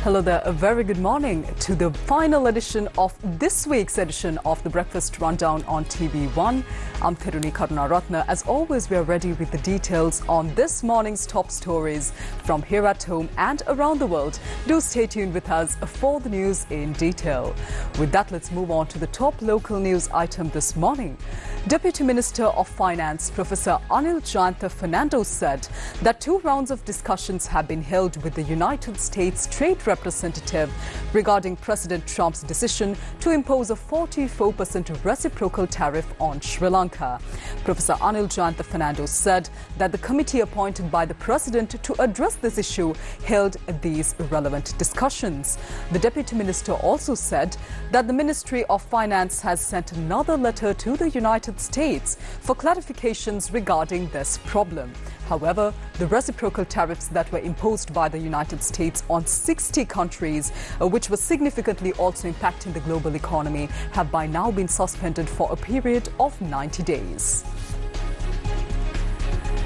Hello there, a very good morning to the final edition of this week's edition of the Breakfast Rundown on TV1. I'm Therunee Karunaratne. As always, we are ready with the details on this morning's top stories from here at home and around the world. Do stay tuned with us for the news in detail. With that, let's move on to the top local news item this morning. Deputy Minister of Finance, Professor Anil Jayantha Fernando said that 2 rounds of discussions have been held with the United States Trade Representative regarding President Trump's decision to impose a 44% reciprocal tariff on Sri Lanka. Professor Anil Jayantha Fernando said that the committee appointed by the President to address this issue held these relevant discussions. The Deputy Minister also said that the Ministry of Finance has sent another letter to the United States for clarifications regarding this problem. However, the reciprocal tariffs that were imposed by the United States on 60 countries, which was significantly also impacting the global economy, have by now been suspended for a period of 90 days.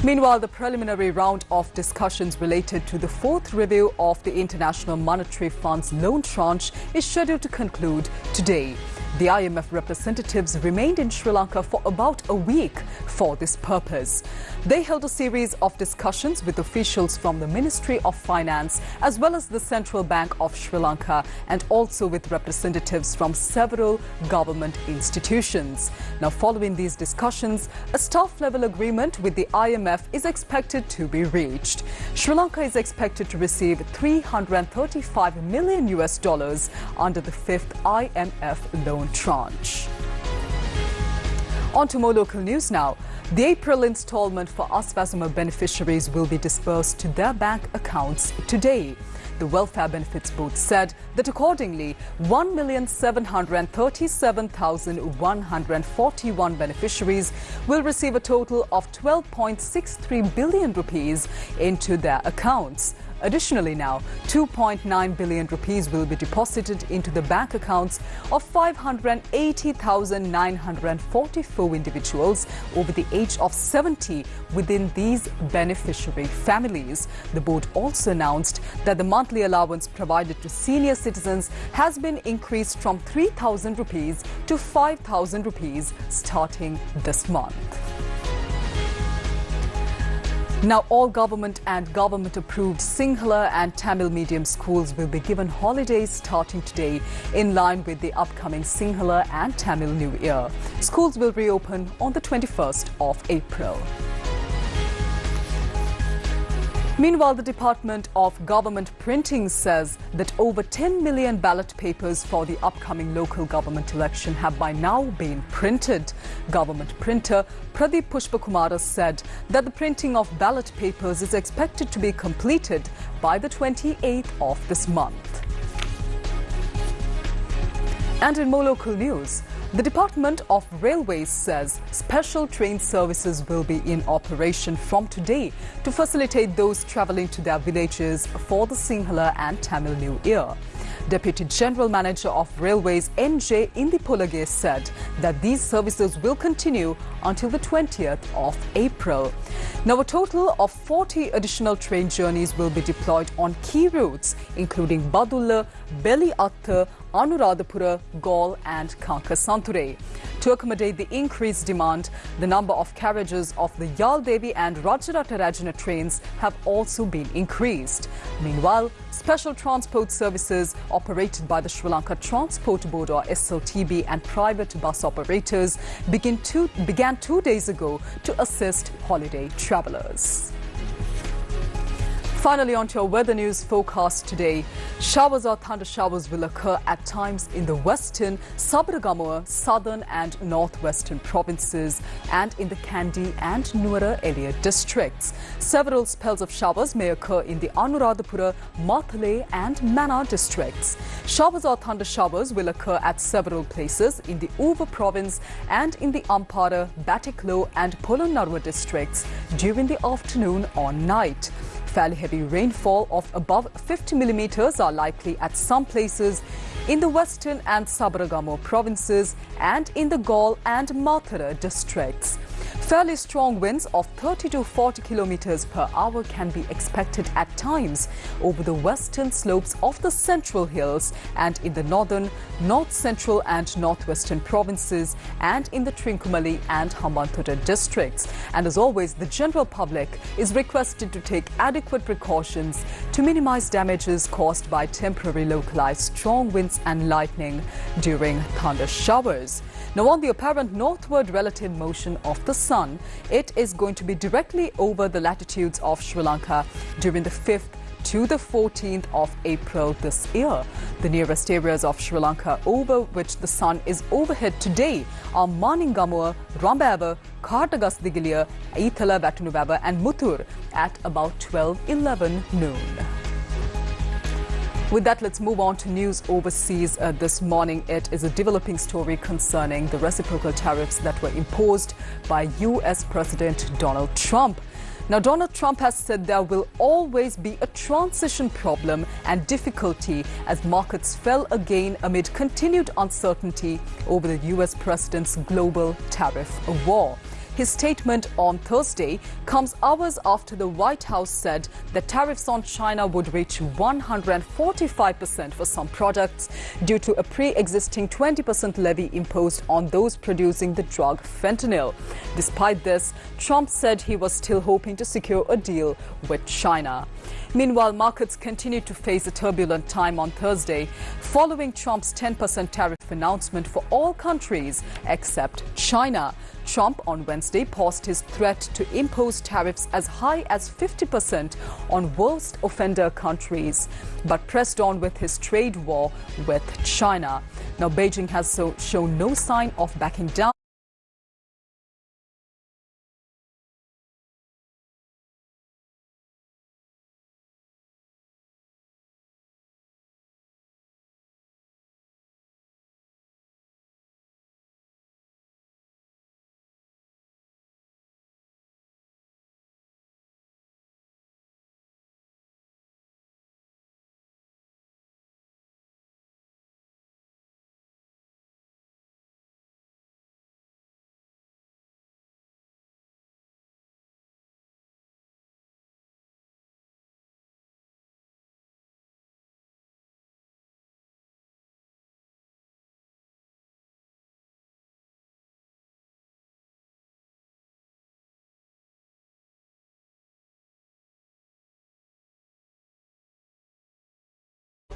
Meanwhile, the preliminary round of discussions related to the 4th review of the International Monetary Fund's loan tranche is scheduled to conclude today. The IMF representatives remained in Sri Lanka for about a week for this purpose. They held a series of discussions with officials from the Ministry of Finance as well as the Central Bank of Sri Lanka and also with representatives from several government institutions. Now, following these discussions, a staff-level agreement with the IMF is expected to be reached. Sri Lanka is expected to receive $335 million under the 5th IMF loan tranche. On to more local news now. The April installment for Aswasama beneficiaries will be disbursed to their bank accounts today. The Welfare Benefits Board said that accordingly, 1,737,141 beneficiaries will receive a total of 12.63 billion rupees into their accounts. Additionally now, 2.9 billion rupees will be deposited into the bank accounts of 580,944 individuals over the age of 70 within these beneficiary families. The board also announced that the monthly allowance provided to senior citizens has been increased from 3,000 rupees to 5,000 rupees starting this month. Now, all government and government-approved Sinhala and Tamil medium schools will be given holidays starting today in line with the upcoming Sinhala and Tamil New Year. Schools will reopen on the 21st of April. Meanwhile, the Department of Government Printing says that over 10 million ballot papers for the upcoming local government election have by now been printed. Government printer Pradeep Pushpakumara said that the printing of ballot papers is expected to be completed by the 28th of this month. And in more local news, the Department of Railways says special train services will be in operation from today to facilitate those travelling to their villages for the Sinhala and Tamil New Year. Deputy General Manager of Railways N.J. Indipolage said that these services will continue until the 20th of April. Now, a total of 40 additional train journeys will be deployed on key routes, including Badulla, Beliatta, Anuradhapura, Gaul and Kankasanture. To accommodate the increased demand, the number of carriages of the Yaldevi and Rajarattarajana trains have also been increased. Meanwhile, special transport services operated by the Sri Lanka Transport Board or SLTB and private bus operators began 2 days ago to assist holiday travellers. Finally, on to our weather news forecast today. Showers or thunder showers will occur at times in the western, Sabaragamuwa, southern and northwestern provinces and in the Kandy and Nuwara area districts. Several spells of showers may occur in the Anuradhapura, Mathale and Mana districts. Showers or thunder showers will occur at several places in the Uva province and in the Ampara, Batiklo and Polonnaruwa districts during the afternoon or night. Fairly heavy rainfall of above 50 millimeters are likely at some places in the western and Sabaragamuwa provinces and in the Gaul and Mathura districts. Fairly strong winds of 30 to 40 kilometers per hour can be expected at times over the western slopes of the central hills and in the northern, north central and northwestern provinces and in the Trincomalee and Hambantota districts. And as always, the general public is requested to take adequate precautions to minimize damages caused by temporary localized strong winds and lightning during thunder showers. Now, on the apparent northward relative motion of the sun, it is going to be directly over the latitudes of Sri Lanka during the 5th to the 14th of April this year. The nearest areas of Sri Lanka over which the sun is overhead today are Maningamua, Rambava, Kartagasdigilia, Ithala, Vatunubaba and Muttur at about 12:11 noon. With that, let's move on to news overseas this morning. It is a developing story concerning the reciprocal tariffs that were imposed by US President Donald Trump. Now, Donald Trump has said there will always be a transition problem and difficulty as markets fell again amid continued uncertainty over the US president's global tariff war. His statement on Thursday comes hours after the White House said that tariffs on China would reach 145% for some products due to a pre-existing 20% levy imposed on those producing the drug fentanyl. Despite this, Trump said he was still hoping to secure a deal with China. Meanwhile, markets continued to face a turbulent time on Thursday following Trump's 10% tariff announcement for all countries except China. Trump on Wednesday paused his threat to impose tariffs as high as 50% on worst offender countries, but pressed on with his trade war with China. Now, Beijing has shown no sign of backing down.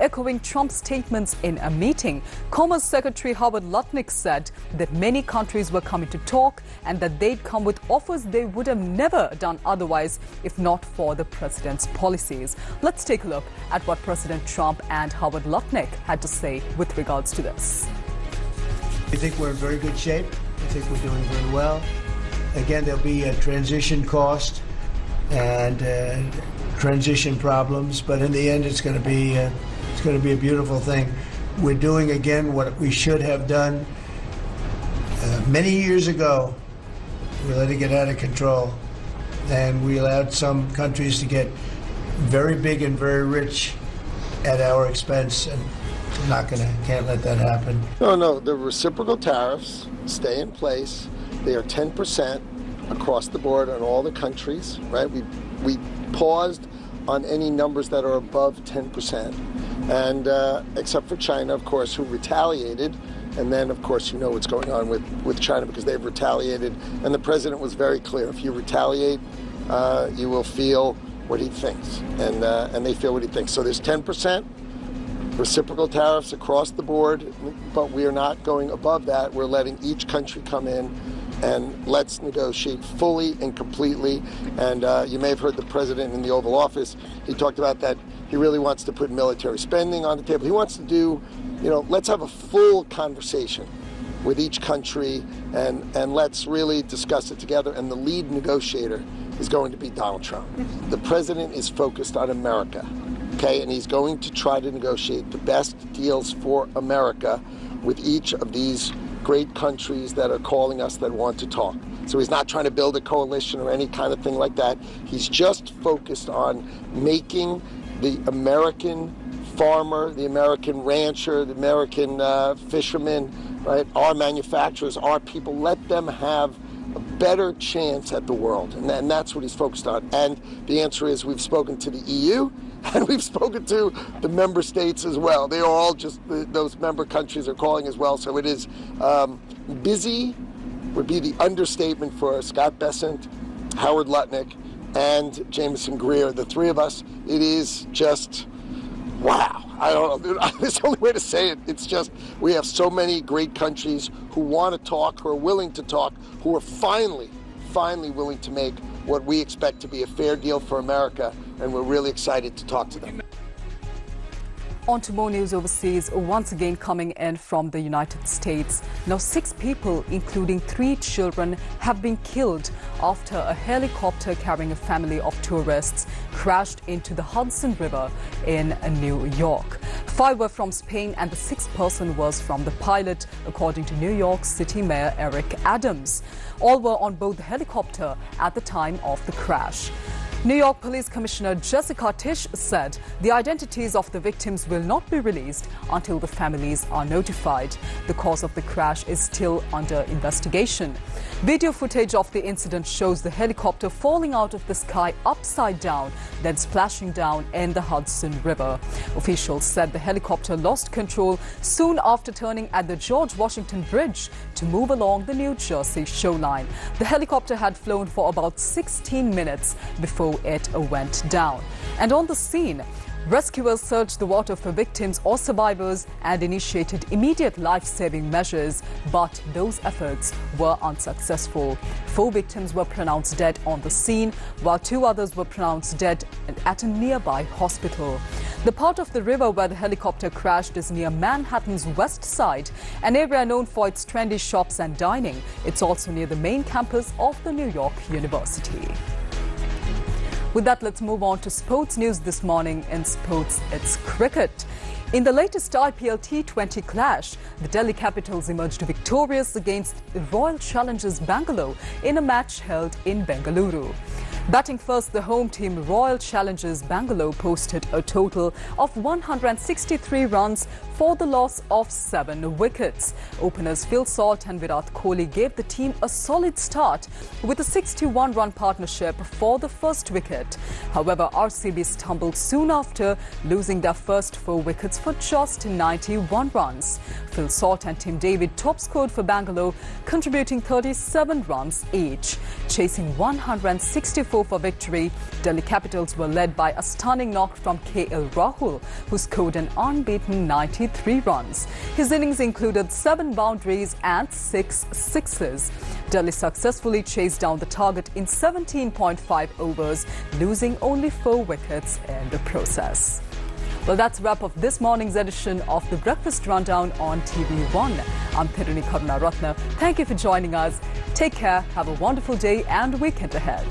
Echoing Trump's statements in a meeting, Commerce Secretary Howard Lutnick said that many countries were coming to talk and that they'd come with offers they would have never done otherwise if not for the president's policies. Let's take a look at what President Trump and Howard Lutnick had to say with regards to this. I think we're in very good shape. I think we're doing very well. Again, there'll be a transition cost and transition problems, but in the end, it's going to be a beautiful thing. We're doing again what we should have done many years ago. We let it get out of control, and we allowed some countries to get very big and very rich at our expense, and can't let that happen. No, the reciprocal tariffs stay in place. They are 10% across the board on all the countries, right? We paused on any numbers that are above 10%, and except for China, of course, who retaliated. And then, of course, you know what's going on with China because they've retaliated. And the president was very clear: if you retaliate, you will feel what he thinks, and they feel what he thinks. So there's 10% reciprocal tariffs across the board, but we are not going above that. We're letting each country come in and let's negotiate fully and completely. And you may have heard the president in the Oval Office. He talked about that he really wants to put military spending on the table. He wants to do, let's have a full conversation with each country and let's really discuss it together. And the lead negotiator is going to be Donald Trump. The president is focused on America, okay? And he's going to try to negotiate the best deals for America with each of these great countries that are calling us that want to talk. So he's not trying to build a coalition or any kind of thing like that. He's just focused on making the American farmer, the American rancher, the American fisherman, right, our manufacturers, our people, let them have a better chance at the world, and that's what he's focused on. And the answer is we've spoken to the EU, and we've spoken to the member states as well. They are all just, those member countries are calling as well. So it is busy, would be the understatement for Scott Bessent, Howard Lutnick, and Jameson Greer, the three of us. It is just, wow. I don't know. There's the only way to say it. It's just, we have so many great countries who want to talk, who are willing to talk, who are finally willing to make what we expect to be a fair deal for America, and we're really excited to talk to them. On to more news overseas, once again coming in from the United States. Now 6 people, including 3 children, have been killed after a helicopter carrying a family of tourists crashed into the Hudson River in New York. 5 were from Spain and the 6th person was from the pilot, according to New York City Mayor Eric Adams. All were on board the helicopter at the time of the crash. New York Police Commissioner Jessica Tisch said the identities of the victims will not be released until the families are notified. The cause of the crash is still under investigation. Video footage of the incident shows the helicopter falling out of the sky upside down, then splashing down in the Hudson River. Officials said the helicopter lost control soon after turning at the George Washington Bridge to move along the New Jersey shoreline. The helicopter had flown for about 16 minutes before it went down. And on the scene, rescuers searched the water for victims or survivors and initiated immediate life-saving measures, but those efforts were unsuccessful. 4 victims were pronounced dead on the scene, while 2 others were pronounced dead at a nearby hospital. The part of the river where the helicopter crashed is near Manhattan's west side, an area known for its trendy shops and dining. It's also near the main campus of the New York University. With that, let's move on to sports news this morning. In sports, it's cricket. In the latest IPL T20 clash, the Delhi Capitals emerged victorious against Royal Challengers Bangalore in a match held in Bengaluru. Batting first, the home team Royal Challengers Bangalore posted a total of 163 runs for the loss of 7 wickets. Openers Phil Salt and Virat Kohli gave the team a solid start with a 61-run partnership for the first wicket. However, RCB stumbled soon after, losing their first 4 wickets for just 91 runs. Phil Salt and Tim David top scored for Bangalore, contributing 37 runs each. Chasing 164 for victory, Delhi Capitals were led by a stunning knock from KL Rahul, who scored an unbeaten 93 runs. His innings included 7 boundaries and 6 sixes. Delhi successfully chased down the target in 17.5 overs, losing only 4 wickets in the process. Well, that's a wrap of this morning's edition of the Breakfast Rundown on TV1. I'm Therunee Karunaratne. Thank you for joining us. Take care, have a wonderful day and weekend ahead.